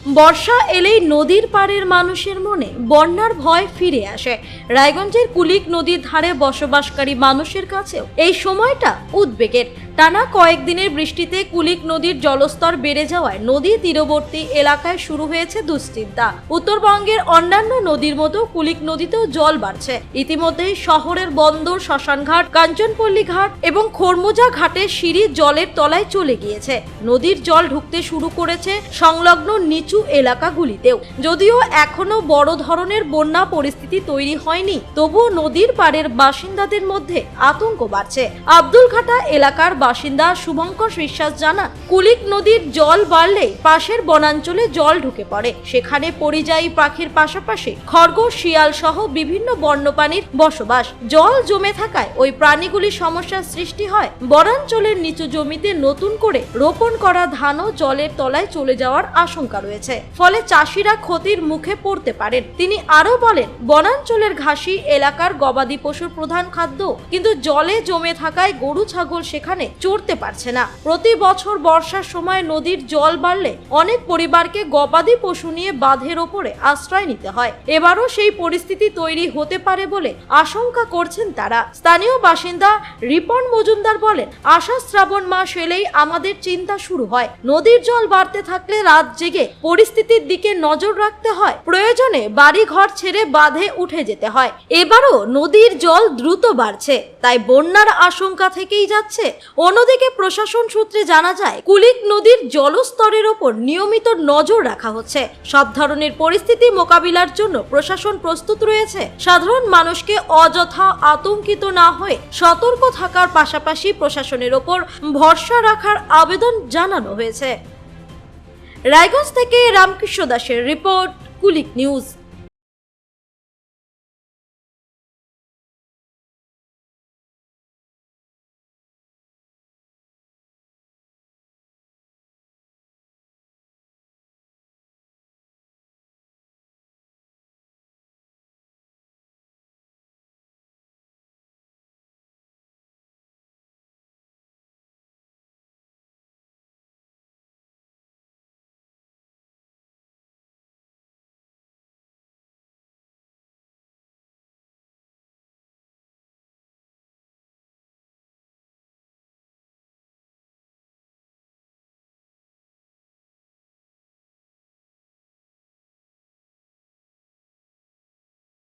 বর্ষা এলেই নদীর পাড়ের মানুষের মনে বন্যার ভয় ফিরে আসে। রায়গঞ্জের কুলিক নদীর ধারে বসবাসকারী মানুষের কাছেও এই সময়টা উদ্বেগের। টানা কয়েকদিনের বৃষ্টিতে কুলিক নদীর জলস্তর বেড়ে যাওয়ায় নদী তীরবর্তী এলাকায় শুরু হয়েছে দুশ্চিন্তা। উত্তরবঙ্গের অন্যান্য নদীর মতো কুলিক নদীতেও জল বাড়ছে। ইতিমধ্যেই শহরের বন্দর, শ্মশানঘাট, কাঞ্চনপল্লী ঘাট এবং খরমুজা ঘাটের সিঁড়ি জলের তলায় চলে গিয়েছে। নদীর জল ঢুকতে শুরু করেছে সংলগ্ন নিচু এলাকাগুলিতেও। যদিও এখনো বড় ধরনের বন্যা পরিস্থিতি তৈরি হয়নি, তবুও নদীর পাড়ের বাসিন্দাদের মধ্যে আতঙ্ক বাড়ছে। আব্দুলঘাটা এলাকার বাসিন্দা শুভঙ্কর বিশ্বাস জানান, কুলিক নদীর জল বাড়লে পাশের বনাঞ্চলে জল ঢুকে পড়ে। সেখানে পরিযায়ী পাখির পাশাপাশি খরগোশ, শিয়াল সহ বিভিন্ন বন্যপ্রাণীর বসবাস। জল জমে থাকায় ওই প্রাণীগুলির সমস্যার সৃষ্টি হয়। বনাঞ্চলের নিচু জমিতে নতুন করে রোপণ করা ধানও জলের তলায় চলে যাওয়ার আশঙ্কা রয়েছে, ফলে চাষিরা ক্ষতির মুখে পড়তে পারেন। তিনি আরো বলেন, বনাঞ্চলের ঘাসি এলাকার গবাদি পশুর প্রধান খাদ্য, কিন্তু জলে জমে থাকায় গরু ছাগল সেখানে চড়তে পারছে না। প্রতি বছর বর্ষার সময় নদীর জল বাড়লে অনেক পরিবারকে গবাদি পশু নিয়ে বাঁধের ওপরে আশ্রয় নিতে হয়। এবারও সেই পরিস্থিতি তৈরি হতে পারে বলে আশঙ্কা করছেন তারা। স্থানীয় বাসিন্দা রিপন মজুমদার বলেন, আষাঢ় শ্রাবণ মাস এলেই আমাদের চিন্তা শুরু হয়। নদীর জল বাড়তে থাকলে রাত জেগে পরিস্থিতির দিকে নজর রাখতে হয়। প্রয়োজনে বাড়ি ঘর ছেড়ে বাঁধে উঠে যেতে হয়। এবারও নদীর জল দ্রুত বাড়ছে, তাই বন্যার আশঙ্কা থেকেই যাচ্ছে। অন্যদিকে প্রশাসন সূত্রে জানা যায়, কুলিক নদীর জলস্তরের ওপর নিয়মিত নজর রাখা হচ্ছে। সব ধরনের পরিস্থিতি মোকাবিলার জন্য প্রশাসন প্রস্তুত রয়েছে। সাধারণ মানুষকে অযথা আতঙ্কিত না হয়ে সতর্ক থাকার পাশাপাশি প্রশাসনের ওপর ভরসা রাখার আবেদন জানানো হয়েছে। রায়গঞ্জ থেকে রামকৃষ্ণ দাসের রিপোর্ট, কুলিক নিউজ।